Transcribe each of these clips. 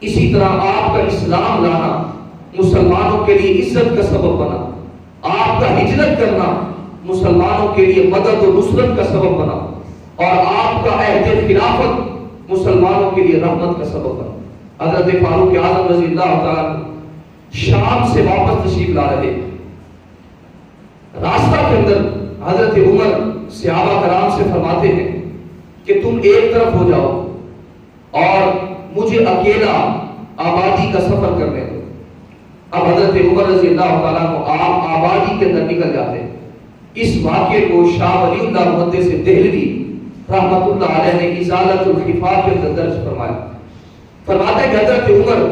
اسی طرح آپ کا اسلام لانا مسلمانوں کے لیے عزت کا سبب بنا، آپ کا ہجرت کرنا مسلمانوں کے لیے مدد و نصرت کا سبب بنا، اور آپ کا عہد خلافت مسلمانوں کے لیے رحمت کا سبب بنا۔ حضرت فاروق اعظم رضی اللہ تعالیٰ شام سے واپس تشریف لا رہے، راستہ کے اندر حضرت عمر صحابہ کرام سے فرماتے ہیں کہ تم ایک طرف ہو جاؤ اور مجھے اکیلا آبادی کا سفر کرنے دو۔ اب حضرت عمر رضی اللہ تعالیٰ کو آپ آبادی کے اندر نکل جاتے ہیں۔ اس واقعے کو شاہ ولی اللہ محدث دہلوی رحمۃ اللہ علیہ نے ازالۃ الخفا کے اندر درج فرمایا۔ فرماتے ہیں کہ حضرت عمر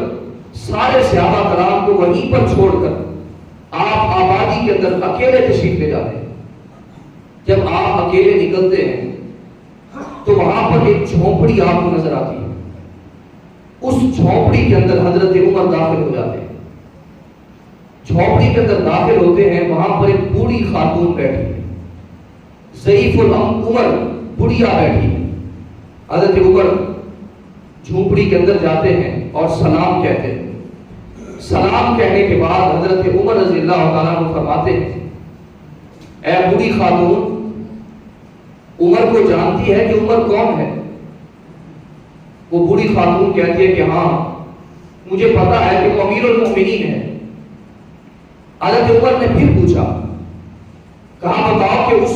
سارے صحابہ کرام کو وہیں پر چھوڑ کر آپ آبادی کے اندر اکیلے تشریف لے جاتے ہیں۔ جب آپ اکیلے نکلتے ہیں تو وہاں پر ایک جھونپڑی آپ کو نظر آتی ہے، اس جھونپڑی کے اندر حضرت عمر داخل ہو جاتے ہیں۔ جھونپڑی کے اندر داخل ہوتے ہیں، وہاں پر ایک بوڑھی خاتون بیٹھی ہے، ضعیف العمر بڑھیا بیٹھی ہے۔ حضرت عمر جھونپڑی کے اندر جاتے ہیں اور سلام کہتے ہیں۔ سلام کہنے کے بعد حضرت عمر رضی اللہ تعالیٰ عنہ فرماتے ہیں، اے بوڑھی خاتون، عمر کو جانتی ہے کہ عمر کون ہے؟ وہ بوڑھی خاتون کہتی ہے کہ ہاں مجھے پتا ہے کہ وہ امیر المومنین ہے۔ حضرت عمر نے پھر پوچھا، کہا بتاؤ کہ اس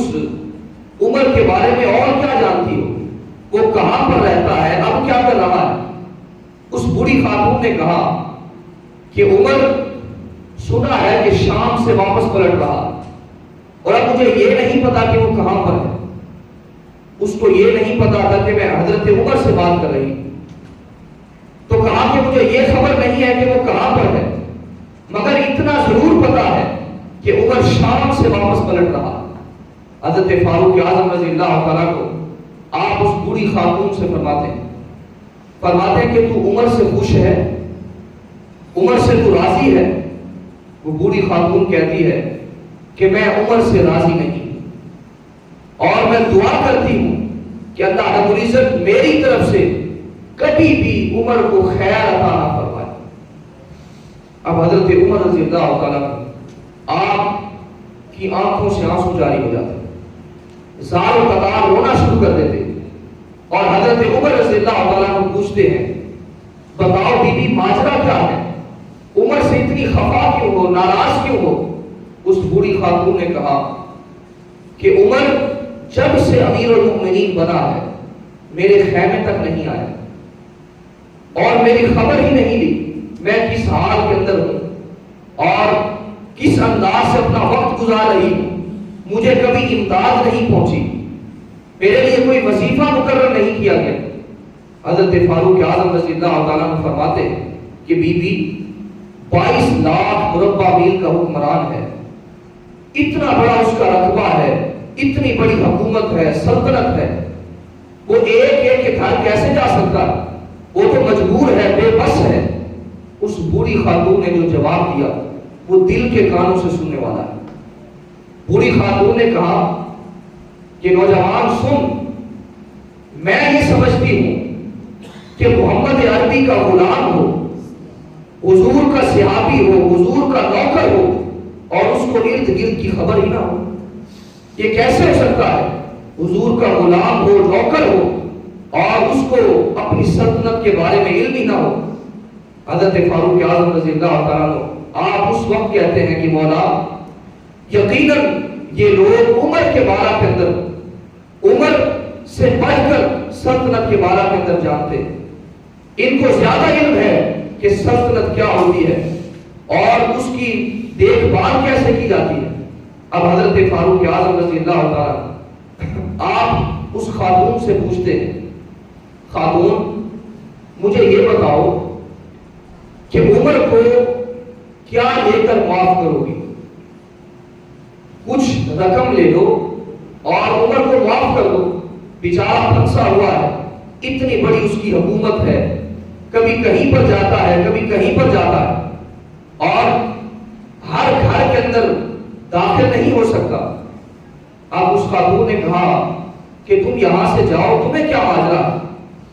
عمر کے بارے میں اور کیا جانتی ہو، وہ کہاں پر رہتا ہے، اب کیا کر رہا ہے؟ اس بوڑھی خاتون نے کہا کہ عمر سنا ہے کہ شام سے واپس پلٹ رہا، اور اب مجھے یہ نہیں پتا کہ وہ کہاں پر ہے۔ اس کو یہ نہیں پتا تھا کہ میں حضرت عمر سے بات کر رہی ہوں، تو کہا کہ مجھے یہ خبر نہیں ہے کہ وہ کہاں پر ہے، مگر اتنا ضرور پتا ہے کہ عمر شام سے واپس پلٹ رہا۔ حضرت فاروق اعظم رضی اللہ تعالیٰ کو آپ اس بوڑھی خاتون سے فرماتے ہیں کہ تو عمر سے خوش ہے، عمر سے تو راضی ہے؟ وہ بوڑھی خاتون کہتی ہے کہ میں عمر سے راضی نہیں، اور میں دعا کرتی ہوں کہ اللہ رب العزت میری طرف سے کبھی بھی عمر کو خیر عطا نہ فرمائے۔ اب حضرت عمر رضی اللہ تعالیٰ آپ کی آنکھوں سے آنسو جاری ہو جاتے، زار و قطار رونا شروع کر دیتے، اور حضرت عمر رضی اللہ تعالیٰ کو پوچھتے ہیں، بتاؤ بی بی ماجرا کیا ہے، عمر سے اتنی خفا کیوں ہو، ناراض کیوں ہو؟ اس بوڑھی خاتون نے کہا کہ عمر جب سے امیر المؤمنین بنا ہے میرے خیمے تک نہیں آیا، اور میری خبر ہی نہیں لی میں کس حال کے اندر ہوں اور کس انداز سے اپنا وقت گزار رہی ہوں، مجھے کبھی امداد نہیں پہنچی، میرے لیے کوئی وظیفہ مقرر نہیں کیا گیا۔ حضرت فاروق اعظم رضی اللہ تعالیٰ عنہ فرماتے ہیں کہ بی بی 22 لاکھ مربع میل کا حکمران ہے، اتنا بڑا اس کا رقبہ ہے، اتنی بڑی حکومت ہے، سلطنت ہے، وہ ایک ایک کے گھر کیسے جا سکتا ہے؟ وہ تو مجبور ہے، بے بس ہے۔ اس بوڑھی خاتون نے جو جواب دیا وہ دل کے کانوں سے سننے والا ہے۔ بوڑھی خاتون نے کہا کہ نوجوان سن، میں یہ سمجھتی ہوں کہ محمد عربی کا غلام ہو، حضور کا صحابی ہو، حضور کا نوکر ہو، اور اس کو ارد گرد کی خبر ہی نہ ہو، یہ کیسے ہو سکتا ہے؟ حضور کا غلام ہو، نوکر ہو، اور اس کو اپنی سلطنت کے بارے میں علم ہی نہ ہو۔ حضرت فاروق اعظم رضی اللہ تعالیٰ عنہ آپ اس وقت کہتے ہیں کہ مولا یقیناً یہ لوگ عمر کے بارے کے اندر، عمر سے بڑھ کر سلطنت کے بارے کے اندر جانتے ہیں، ان کو زیادہ علم ہے کہ سلطنت کیا ہوتی ہے اور اس کی دیکھ بھال کیسے کی جاتی ہے۔ اب حضرت فاروق اعظم رضی اللہ تعالیٰ آپ اس خاتون سے پوچھتے ہیں، خاتون مجھے یہ بتاؤ کہ عمر کو کیا لے کر معاف کرو گی؟ کچھ رقم لے لو اور عمر کو معاف کر دو، بیچارہ پھنسا ہوا ہے، اتنی بڑی اس کی حکومت ہے، کبھی کہیں پر جاتا ہے کبھی کہیں پر جاتا ہے، اور ہر گھر کے اندر داخل نہیں ہو سکتا۔ اب اس خاتون نے کہا کہ تم یہاں سے جاؤ، تمہیں کیا ماجرا،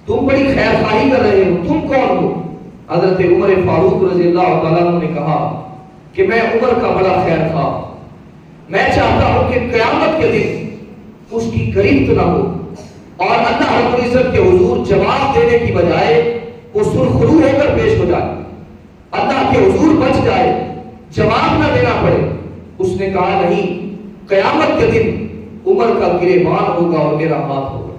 تم بڑی خیر خواہی کر رہے ہو، تم کون ہو؟ حضرت عمر فاروق رضی اللہ تعالیٰ عنہ نے کہا کہ میں عمر کا بڑا خیر تھا، میں چاہتا ہوں کہ قیامت کے دن اس کی گرفت نہ ہو اور اللہ رب العزت کے حضور جواب دینے کی بجائے وہ سرخرو ہو کر پیش ہو جائے، اللہ کے حضور بچ جائے، جواب نہ دینا پڑے۔ اس نے کہا نہیں، قیامت کے دن عمر کا گریبان ہوگا اور میرا ہاتھ ہوگا۔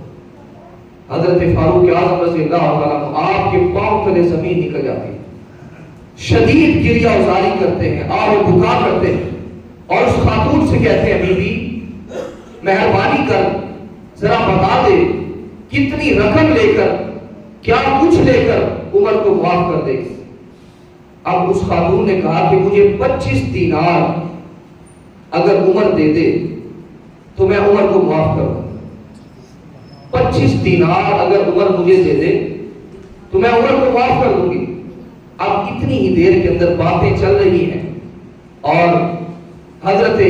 حضرت فاروق اعظم رضی اللہ تعالیٰ عنہ آپ کے پاؤں تلے زمین نکل جاتی ہے، شدید گریہ ازاری کرتے ہیں، آہ و بکا کرتے ہیں، اور اس خاتون سے کہتے ہیں بی بی مہربانی کر ذرا بتا دے کتنی رقم لے کر، کیا کچھ لے کر عمر کو معاف کر دے۔ اب اس خاتون نے کہا کہ مجھے 25 دینار اگر عمر دے دے تو میں عمر کو معاف کر دوں، 25 دینار اگر عمر مجھے دے دے تو میں عمر کو معاف کر دوں گی۔ اب اتنی ہی دیر کے اندر باتیں چل رہی ہیں اور حضرت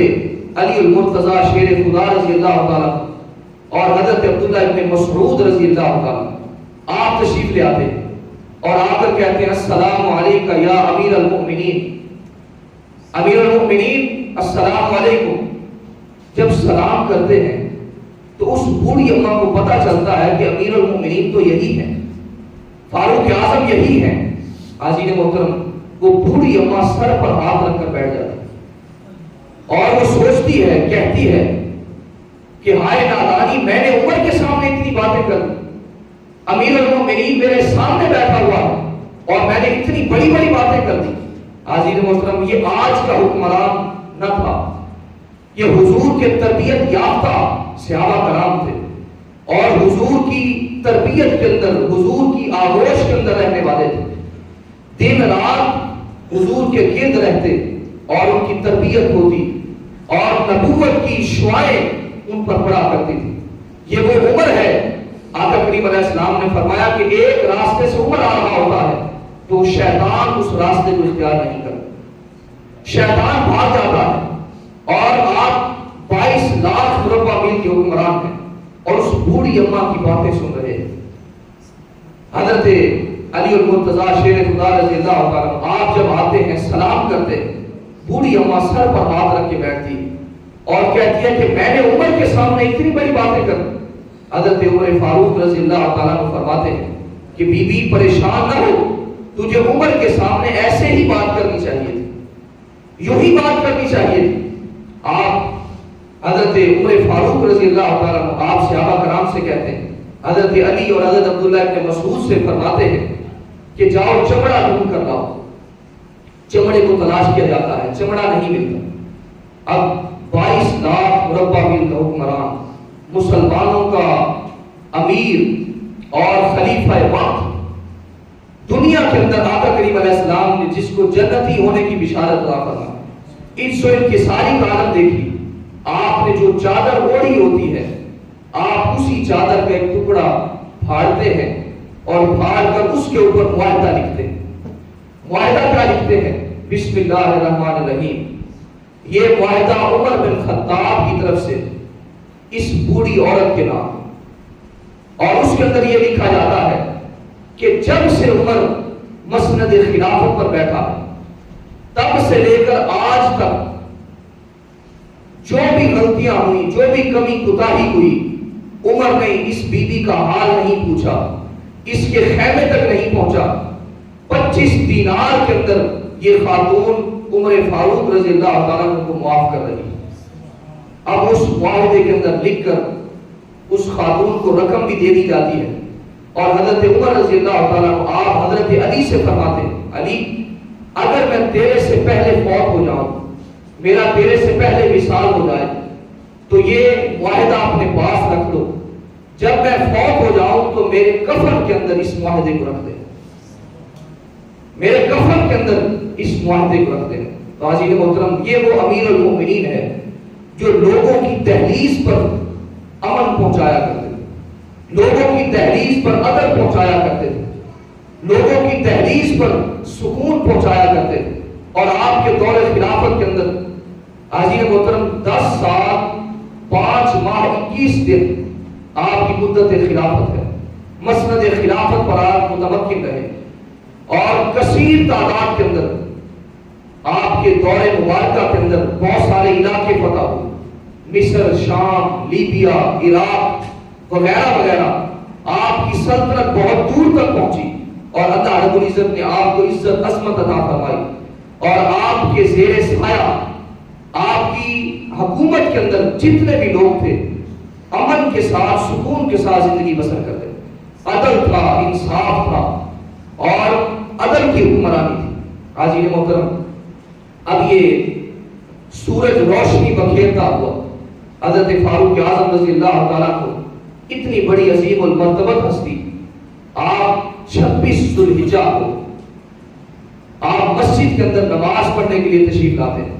علی المرتضی شیر خدا رضی اللہ تعالیٰ اور حضرت عبداللہ ابن مسعود رضی اللہ تعالیٰ آپ تشریف لے آتے ہیں اور آ کر کہتے ہیں السلام علیکہ یا امیر المؤمنین، امیر المؤمنین السلام علیکم۔ جب سلام کرتے ہیں تو اس بوڑھی اماں کو پتہ چلتا ہے کہ امیر المؤمنین تو یہی ہے، فاروق اعظم یہی ہے۔ حاضرین محترم، وہ بوڑھی اماں سر پر ہاتھ رکھ کر بیٹھ جاتی ہے اور وہ سوچتی ہے، کہتی ہے کہ ہائے نادانی، میں نے عمر کے سامنے اتنی باتیں کر دی، امیر المؤمنین میرے سامنے بیٹھا ہوا ہے اور میں نے اتنی بڑی بڑی باتیں کر دی۔ حاضرین محترم، یہ آج کا حکمران نہ تھا، یہ حضور کے تربیت یافتہ صحابہ کرام تھے اور حضور کی تربیت کے اندر، حضور کی آغوش کے اندر رہنے والے تھے، دن رات حضور کے گرد رہتے اور ان کی تربیت ہوتی اور نبوت کی شعائیں ان پر پڑا کرتی تھی۔ یہ وہ عمر ہے، آقا کریم علیہ السلام نے فرمایا کہ ایک راستے سے عمر آ رہا ہوتا ہے تو شیطان اس راستے کو اختیار نہیں کرتا، شیطان بھاگ جاتا ہے اور آپ 22 لاکھ مربع میل کے حکمران ہیں اور اس بوڑھی اماں کی باتیں سن رہے ہیں۔ حضرت علی المرتضی شیر خدا رضی اللہ تعالیٰ آپ جب آتے ہیں سلام کرتے، بوڑھی اماں سر پر ہاتھ رکھ کے بیٹھتی اور کہتی ہے کہ میں نے عمر کے سامنے اتنی بڑی باتیں کر۔ حضرت عمر فاروق رضی اللہ تعالیٰ عنہ فرماتے ہیں کہ بی بی پریشان نہ ہو، تجھے عمر کے سامنے ایسے ہی بات کرنی چاہیے تھی، یوں ہی بات کرنی چاہیے تھی۔ آپ حضرت عمر فاروق رضی اللہ تعالیٰ عنہ آپ صحابہ کرام سے کہتے ہیں، حضرت علی اور حضرت عبداللہ ابن مسعود سے فرماتے ہیں کہ جاؤ چمڑا ڈھونڈ کر لاؤ۔ چمڑے کو تلاش کیا جاتا ہے، چمڑا نہیں ملتا۔ اب 22 لاکھ مربع میل کا حکمران، مسلمانوں کا امیر اور خلیفہ وقت، دنیا کے اندر آقا کریم علیہ السلام نے جس کو جنتی ہونے کی بشارت عطا فرمائی، انس و انکساری کا عالم دیکھی۔ آپ نے جو چادر اوڑھی ہوتی ہے، آپ اسی چادر کا ایک ٹکڑا پھاڑتے ہیں اور پھاڑ کر اس کے اوپر معاہدہ لکھتے ہیں۔ معاہدہ کیا لکھتے ہیں؟ بسم اللہ الرحمن الرحیم۔ یہ معاہدہ عمر بن خطاب کی طرف سے اس بوڑھی عورت کے نام، اور اس کے اندر یہ لکھا جاتا ہے کہ جب سے عمر مسند خلافت پر بیٹھا ہے تب سے لے کر آج تک جو بھی غلطیاں ہوئی، جو بھی کمی کوتاہی ہوئی، عمر نے اس بی بی کا حال نہیں پوچھا، اس کے خیمے تک نہیں پہنچا۔ 25 دینار کے اندر یہ خاتون عمر فاروق رضی اللہ تعالیٰ عنہ کو معاف کر رہی ہے۔ اب اس معاہدے کے اندر لکھ کر اس خاتون کو رقم بھی دے دی جاتی ہے اور حضرت عمر رضی اللہ تعالیٰ عنہ آپ حضرت علی سے فرماتے ہیں، علی اگر میں تیرے سے پہلے فوت ہو جاؤں، میرا تیرے سے پہلے وصال ہو جائے تو یہ معاہدہ اپنے پاس رکھ لو، جب میں فوت ہو جاؤں تو میرے کفن کے اندر اس معاہدے کو رکھ دے، میرے کفن کے اندر اس معاہدے کو رکھ دے۔ تو حاضرین محترم، یہ وہ امیر المؤمنین ہے جو لوگوں کی دہلیز پر امن پہنچایا کرتے تھے، لوگوں کی دہلیز پر عدل پہنچایا کرتے تھے، لوگوں کی دہلیز پر سکون پہنچایا کرتے تھے۔ اور آپ کے دور خلافت کے اندر حاضرین محترم 10 سال 5 ماہ 21 دن آپ کی مدت خلافت ہے، مسند خلافت پر آپ متمکن رہے اور کثیر تعداد کے اندر آپ کے دور مبارکہ کے اندر بہت سارے علاقے فتح ہوئے، مصر، شام، لیبیا، عراق وغیرہ وغیرہ۔ آپ کی سلطنت بہت دور تک پہنچی اور اللہ رب العزت نے آپ کو عزت عظمت عطا فرمائی، اور آپ کے زیر سایہ آپ کی حکومت کے اندر جتنے بھی لوگ تھے امن کے ساتھ سکون کے ساتھ زندگی بسر کرتے، عدل تھا، انصاف تھا اور عدل کی حکمرانی تھی۔ حاضرین محترم، اب یہ سورج روشنی بکھیرتا ہوا حضرت فاروق اعظم رضی اللہ تعالیٰ کو، اتنی بڑی عظیم المرتبت ہستی، آپ 26 ذو الحجہ کو آپ مسجد کے اندر نماز پڑھنے کے لیے تشریف لاتے ہیں،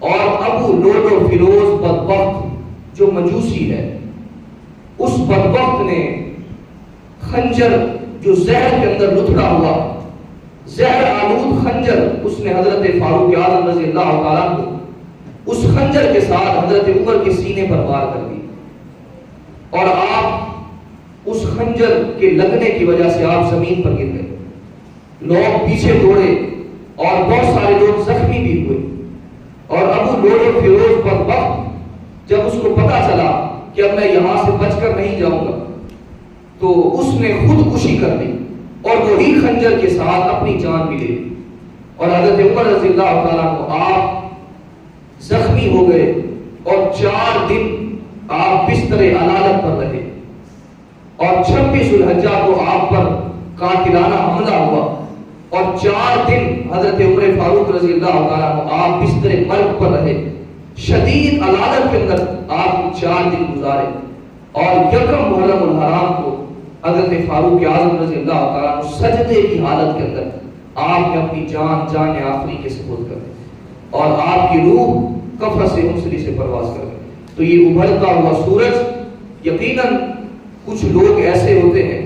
اور ابو لولو فیروز بدبخت جو مجوسی ہے، اس بدبخت نے خنجر جو زہر کے اندر لتھڑا ہوا، زہر آلود خنجر، اس نے حضرت فاروق اعظم رضی اللہ تعالیٰ کو اس خنجر کے ساتھ حضرت عمر کے سینے پر وار کر دی، اور آپ اس خنجر کے لگنے کی وجہ سے آپ زمین پر گر گئے۔ لوگ پیچھے دوڑے اور بہت سارے لوگ زخمی بھی ہوئے، اور ابو لولو فیروز بدبخت جب اس کو پتا چلا کہ اب میں یہاں سے بچ کر نہیں جاؤں گا، تو اس نے خودکشی کر دی اور وہی خنجر کے ساتھ اپنی جان بھی لے لی، اور حضرت عمر رضی اللہ تعالیٰ کو آپ زخمی ہو گئے اور 4 دن آپ بستر علالت پر رہے، اور 26 ذو الحجہ کو آپ پر قاتلانہ حملہ ہوا، اور 4 دن حضرت عمر فاروق رضی اللہ تعالیٰ کو آپ بستر مرگ پر رہے، شدید علالت کے اندر آپ 4 دن گزارے، اور یکم محرم الحرام کو حضرت فاروق اعظم رضی اللہ تعالیٰ کو سجدے کی حالت کے اندر آپ نے اپنی جان آخری کے سپرد کر دی، اور آپ کی روح کفر سے انسلی سے پرواز کر گئی۔ تو یہ ابھرتا ہوا سورج، یقیناً کچھ لوگ ایسے ہوتے ہیں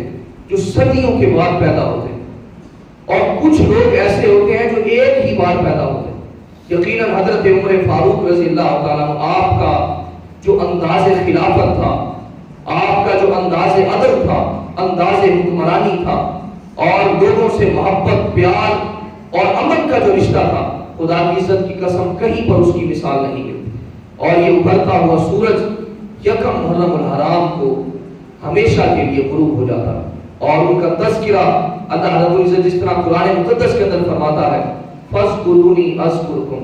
جو صدیوں کے بعد پیدا ہوتے ہیں، اور کچھ لوگ ایسے ہوتے ہیں جو ایک ہی بار پیدا ہوتے ہیں۔ یقیناً حضرت عمر فاروق رضی اللہ تعالیٰ آپ کا جو انداز خلافت تھا، آپ کا جو انداز عدل تھا، انداز حکمرانی تھا، اور لوگوں سے محبت، پیار اور امن کا جو رشتہ تھا، خدا کی عزت کی قسم کہیں پر اس کی مثال نہیں ملتی۔ اور یہ ابھرتا ہوا سورج یکم محرم الحرام کو ہمیشہ کے لیے غروب ہو جاتا، اور ان کا تذکرہ اللہ رب العزت جس طرح قرآن مقدس کے اندر فرماتا ہے، فَاذْكُرُونِي أَذْكُرْكُمْ،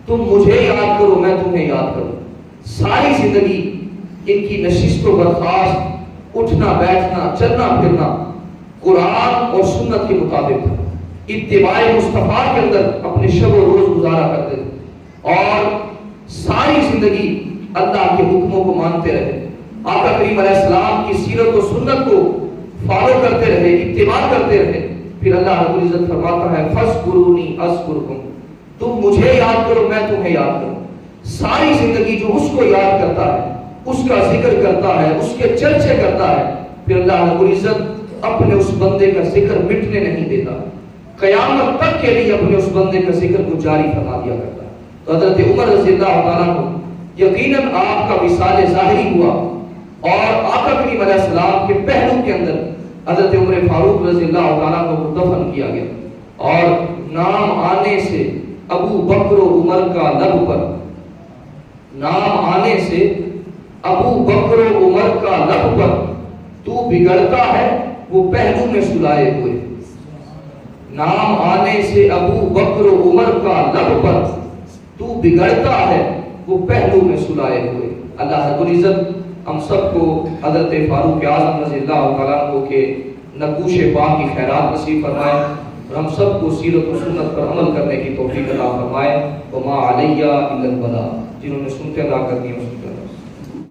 تم مجھے یاد کرو میں تمہیں یاد کروں۔ ساری زندگی ان کی نشست و برخاست، اٹھنا بیٹھنا چلنا پھرنا قرآن اور سنت کے مطابق تھا، اتباع مصطفیٰ کے اندر اپنے شب و روز گزارا کرتے تھے، اور ساری زندگی اللہ کے حکموں کو مانتے رہے، آقا کریم علیہ السلام کی سیرت و سنت کو فالو کرتے رہے، اتباع کرتے رہے۔ پھر اللہ رب العزت فرماتا ہے فَاذْكُرُونِي أَذْكُرْكُمْ، تم مجھے یاد کرو میں تمہیں یاد کروں۔ ساری زندگی جو اس کو یاد کرتا ہے، اس کا ذکر کرتا ہے، اس کے چرچے کرتا ہے، پھر اللہ رب العزت اپنے اس بندے کا ذکر مٹنے نہیں دیتا، قیامت تک کے لیے اپنے اس بندے کا ذکر کو جاری فرما دیا کرتا ہے۔ تو حضرت عمر رضی اللہ تعالیٰ کو یقیناً آپ کا وصال ظاہری ہوا، اور آقا کریم علیہ السلام کے پہلو کے اندر حضرت عمر فاروق رضی اللہ تعالیٰ کو دفن کیا گیا، اور نام آنے سے ابو بکر و عمر کا لب پر، نام آنے سے ابو بکر و عمر کا لب پر تو بگڑتا ہے وہ پہلو میں سلائے ہوئے، نام آنے سے ابو بکر و عمر کا لب پر تو بگڑتا ہے وہ پہلو میں سلائے ہوئے۔ اللہ رب العزت ہم سب کو حضرت فاروق اعظم رضی اللہ تعالیٰ عنہ کے نقوش پاک کی خیرات نصیب فرمائے، اور ہم سب کو سیرت و سنت پر عمل کرنے کی توفیق عطا فرمائے۔ وما علیہ الا البلاغ، جنہوں نے سنتے ادا کرنی ہے